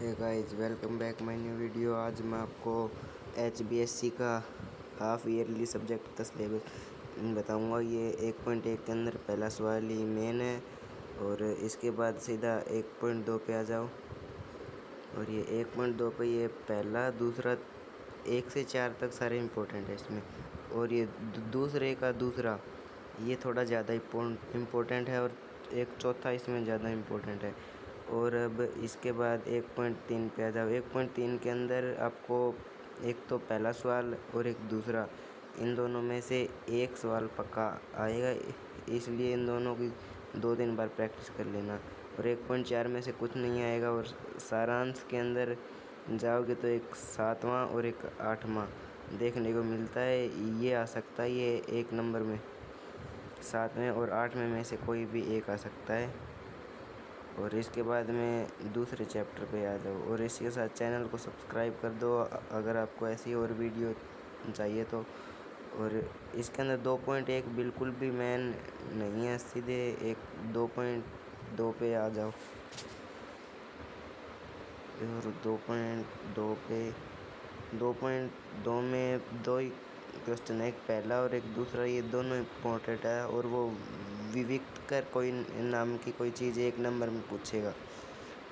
Hey guys, welcome back my new video. आज मैं आपको HBSC का हाफ ईयरली सब्जेक्ट का सिलेबस बताऊंगा। ये 1.1 के अंदर पहला सवाल ही मेन है और इसके बाद सीधा 1.2 पे आ जाओ। और ये 1.2 पे ये पहला दूसरा 1 से 4 तक सारे इम्पोर्टेंट है इसमें। और ये दूसरे का दूसरा ये थोड़ा ज़्यादा इम्पोर्टेंट है और एक चौथा इसमें ज़्यादा इम्पोर्टेंट है। और अब इसके बाद 1.3 पे आ जाओ। 1.3 के अंदर आपको एक तो पहला सवाल और एक दूसरा, इन दोनों में से एक सवाल पक्का आएगा, इसलिए इन दोनों की 2-3 बार प्रैक्टिस कर लेना। और 1.4 में से कुछ नहीं आएगा। और सारांश के अंदर जाओगे तो एक 7वां और एक 8वां देखने को मिलता है। ये आ सकता है, ये 1 नंबर में 7वें और 8वें में से कोई भी एक आ सकता है। और इसके बाद में दूसरे चैप्टर पे आ जाओ। और इसके साथ चैनल को सब्सक्राइब कर दो अगर आपको ऐसी और वीडियो चाहिए तो। और इसके अंदर 2.1 बिल्कुल भी मेन नहीं है, सीधे एक 2.2 पे आ जाओ। और 2.2 पे 2.2 में दो ही क्वेश्चन है, एक पहला और एक दूसरा। ये दोनों इम्पोर्टेंट है और वो विविक्त कर कोई नाम की कोई चीज़ 1 नंबर में पूछेगा।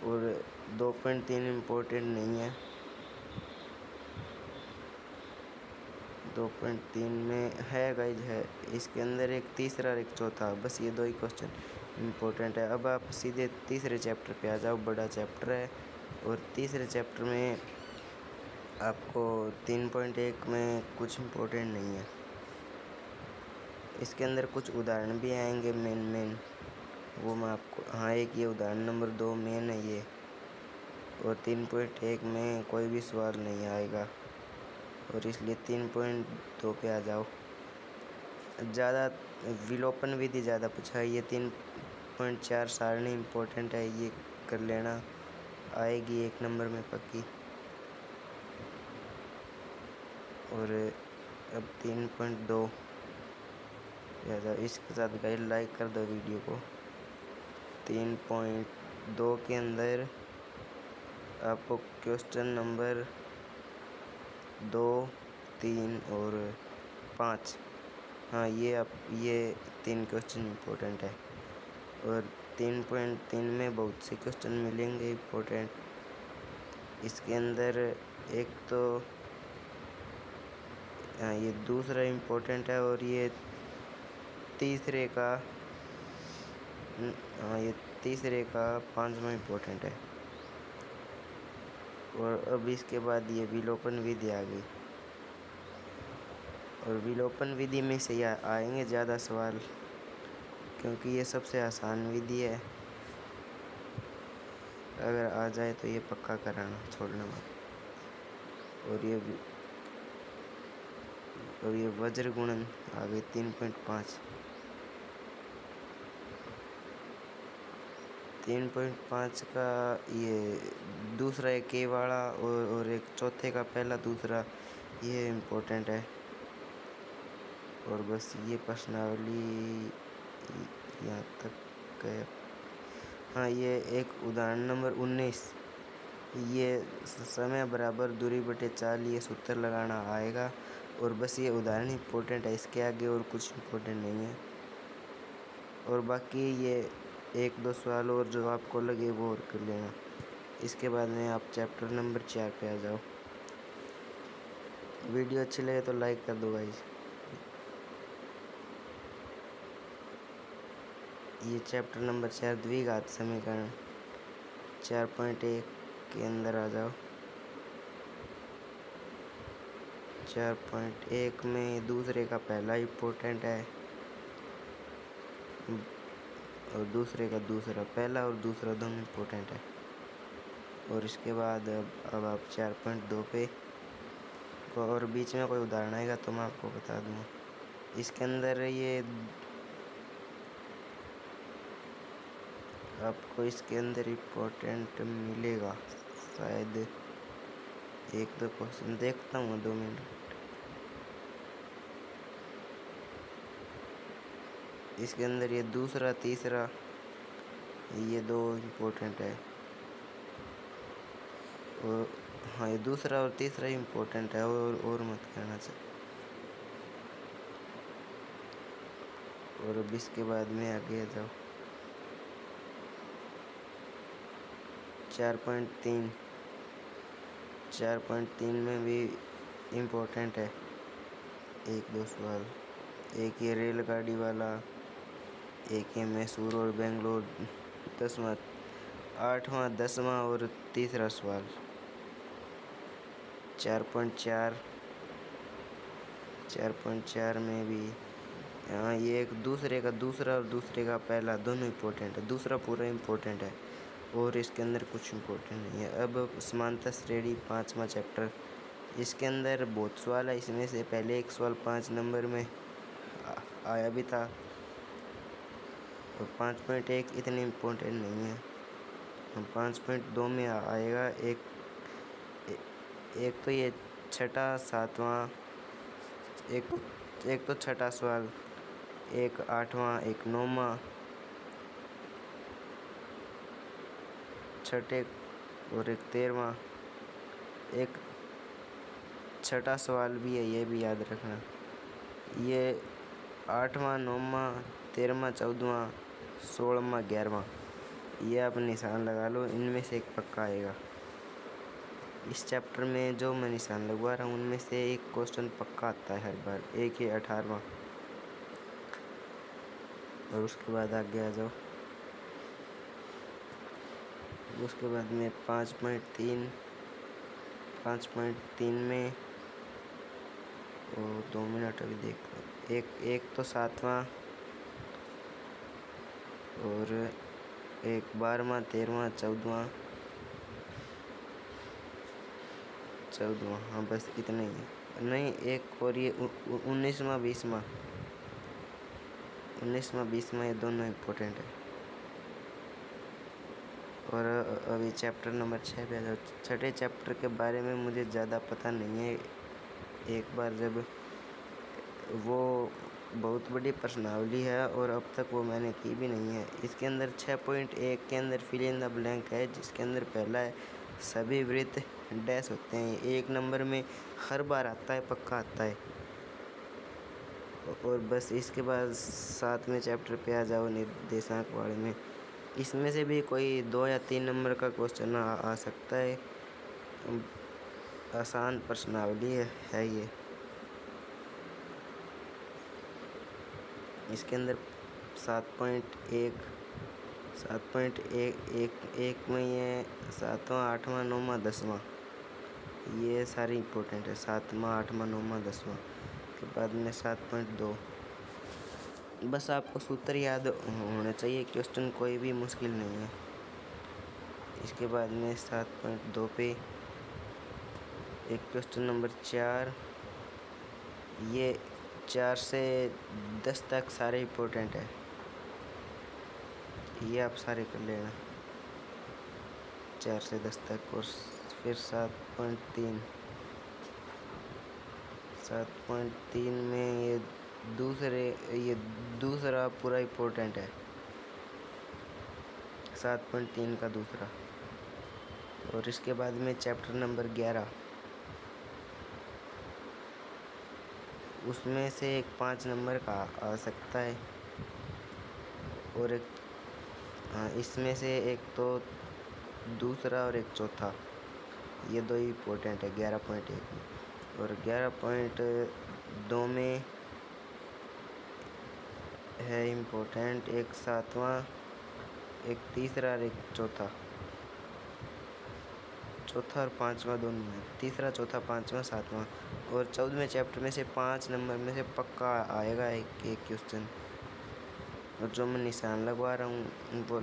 और 2.3 इम्पोर्टेंट नहीं है। 2.3 में है गाइज, है इसके अंदर एक तीसरा और एक चौथा, बस ये 2 ही क्वेश्चन इम्पोर्टेंट है। अब आप सीधे तीसरे चैप्टर पे आ जाओ, बड़ा चैप्टर है। और तीसरे चैप्टर में आपको 3.1 में कुछ इम्पोर्टेंट नहीं है। इसके अंदर कुछ उदाहरण भी आएंगे मेन, वो मैं आपको, हाँ एक ये उदाहरण नंबर 2 मेन है ये। और 3.1 में कोई भी सवाल नहीं आएगा और इसलिए 3.2 पे आ जाओ। ज़्यादा विलोपन विधि ज़्यादा पूछा है। ये 3.4 सारणी इम्पोर्टेंट है, ये कर लेना, आएगी 1 नंबर में पक्की। और अब 3.2 पे आ जाओ। इसके साथ गाइड लाइक कर दो वीडियो को। 3.2 के अंदर आपको क्वेश्चन नंबर 2, 3 और 5, हाँ ये 3 क्वेश्चन इम्पोर्टेंट है। और 3.3 में बहुत से क्वेश्चन मिलेंगे इम्पोर्टेंट। इसके अंदर एक तो हाँ ये दूसरा इम्पोर्टेंट है और ये तीसरे का, हाँ ये तीसरे का 5वां इम्पोर्टेंट है। और अब इसके बाद ये विलोपन विधि आ गई। और विलोपन विधि में से आएंगे ज़्यादा सवाल, क्योंकि ये सबसे आसान विधि है। अगर आ जाए तो ये पक्का कराना, छोड़ना मत। और ये वज्र गुणन आ गई 3.5। 3.5 का ये दूसरा एक के वाला और एक चौथे का पहला दूसरा, ये इम्पोर्टेंट है। और बस ये प्रश्नावली यहाँ तक है। हाँ ये एक उदाहरण नंबर 19, ये समय बराबर दूरी बटे 4 ये सूत्र लगाना आएगा। और बस ये उदाहरण इम्पोर्टेंट है, इसके आगे और कुछ इम्पोर्टेंट नहीं है। और बाकी ये 1-2 सवाल और जो आपको लगे वो और कर लेना। इसके बाद में आप चैप्टर नंबर 4 पे आ जाओ। वीडियो अच्छी लगे तो लाइक कर दो गाइस। ये चैप्टर नंबर 4 द्विघात समीकरण 4.1 के अंदर आ जाओ। 4.1 में दूसरे का पहला इम्पोर्टेंट है और दूसरे का दूसरा, पहला और दूसरा दोनों इम्पोर्टेंट है। और इसके बाद अब आप 4.2 पे, और बीच में कोई उदाहरण आएगा तो मैं आपको बता दूँगा। इसके अंदर ये आपको इसके अंदर इम्पोर्टेंट मिलेगा शायद, 1-2 क्वेश्चन देखता हूँ, 2 मिनट। इसके अंदर ये दूसरा तीसरा, ये 2 इम्पोर्टेंट है। और हाँ, ये दूसरा और तीसरा ही इम्पोर्टेंट है, और मत करना चाहिए। और अब इसके बाद में आगे जाओ। 4.3 4.3 में भी इम्पोर्टेंट है एक दो सवाल। एक ये रेलगाड़ी वाला, एक ये मैसूर और बेंगलोर, 10वां 8वां 10वां और तीसरा सवाल। 4.4 में भी हाँ, ये एक दूसरे का दूसरा और दूसरे का पहला दोनों इम्पोर्टेंट है। दूसरा पूरा इम्पोर्टेंट है और इसके अंदर कुछ इम्पोर्टेंट नहीं है। अब समांतर श्रेणी 5वां चैप्टर, इसके अंदर बहुत सवाल है। इसमें से पहले एक सवाल 5 नंबर में आया भी था और 5.1 इतनी इम्पोर्टेंट नहीं है। 5.2 में आएगा एक तो ये छठा 7वां, एक तो छठा सवाल, एक 8वां, एक 9वां, छठे और एक 13वां। एक छठा सवाल भी है, ये भी याद रखना। ये 8वां 9वां 13वां 14वां 16वां 11वां, ये आप निशान लगा लो, इनमें से एक पक्का आएगा। इस चैप्टर में जो मैं निशान लगवा रहा हूँ उनमें से एक क्वेश्चन पक्का आता है हर बार। एक ये 18वां। और उसके बाद आगे आ जाओ। उसके बाद में 5.3 में और 2 मिनट अभी देख लो। एक तो 7वां और एक 12वां 13वां 14वां, हाँ बस इतना ही है। नहीं, एक और ये 19वां 20वां ये दोनों इम्पोर्टेंट है। और अभी चैप्टर नंबर 6 पे आ जाओ। छठे चैप्टर के बारे में मुझे ज़्यादा पता नहीं है। एक बार जब वो बहुत बड़ी प्रश्नावली है और अब तक वो मैंने की भी नहीं है। इसके अंदर 6.1 के अंदर फिल इन द ब्लैंक है, जिसके अंदर पहला है सभी वृत्त डैश होते हैं। 1 नंबर में हर बार आता है, पक्का आता है। और बस इसके बाद 7वें चैप्टर पे आ जाओ, निर्देशांक वाले में। इसमें से भी कोई 2 या 3 नंबर का क्वेश्चन आ सकता है। आसान प्रश्नावली है ये। इसके अंदर 7.1 में ये 7वां 8वां 9वां 10वां, ये सारे इम्पोर्टेंट है। 7वां 8वां 9वां 10वां के बाद में 7.2, बस आपको सूत्र याद होने चाहिए, क्वेश्चन कोई भी मुश्किल नहीं है। इसके बाद में 7.2 पे एक क्वेश्चन नंबर 4, ये 4 से 10 तक सारे इम्पोर्टेंट है, ये आप सारे कर लेना 4 से 10 तक। और फिर 7.3 में ये दूसरा पूरा इम्पोर्टेंट है, 7.3 का दूसरा। और इसके बाद में चैप्टर नंबर 11, उसमें से एक 5 नंबर का आ सकता है और एक इसमें से एक तो दूसरा और एक चौथा, ये दो ही इम्पोर्टेंट है 11.1 में। और 11.2 में है इम्पोर्टेंट एक 7वां, एक तीसरा और एक चौथा और 5वां दोनों है। तीसरा चौथा 5वां 7वां। और 14वें चैप्टर में से 5 नंबर में से पक्का आएगा एक क्वेश्चन। और जो मैं निशान लगवा रहा हूँ वो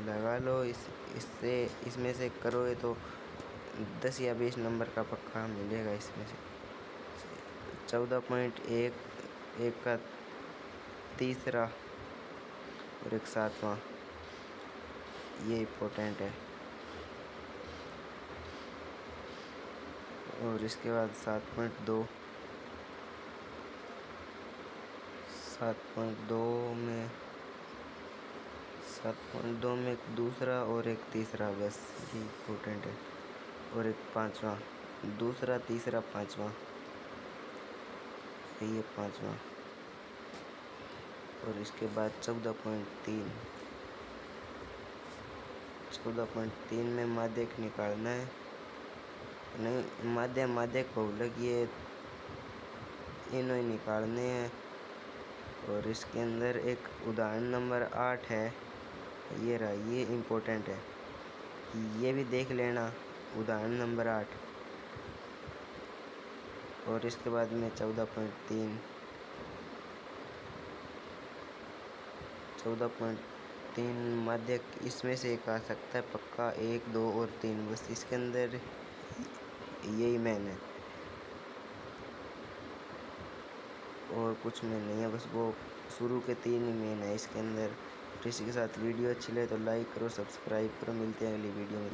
लगा लो। इसमें से करोगे तो 10 या 20 नंबर का पक्का मिलेगा। इसमें से 14.1 एक का तीसरा और एक 7वां, ये इम्पोर्टेंट है। और इसके बाद 7.2 में एक दूसरा और एक तीसरा, बस ये इम्पोर्टेंट है। और एक पाँचवा, दूसरा, तीसरा, पाँचवा, ये पाँचवा। और इसके बाद 14.3, 14.3 में माध्यक निकालना है, नहीं माध्यक बहुलक ये इन्हों ही निकालने हैं। और इसके अंदर एक उदाहरण नंबर 8 है, ये रहा, ये इम्पोर्टेंट है, ये भी देख लेना, उदाहरण नंबर 8। और इसके बाद में 14.3, 14.3 माध्यक इसमें से एक आ सकता है पक्का, 1, 2 और 3, बस इसके अंदर यही मेन है और कुछ मेन नहीं है, बस वो शुरू के 3 ही मेन है इसके अंदर। तो इसी के साथ वीडियो अच्छी लगे तो लाइक करो, सब्सक्राइब करो, मिलते हैं अगली वीडियो में।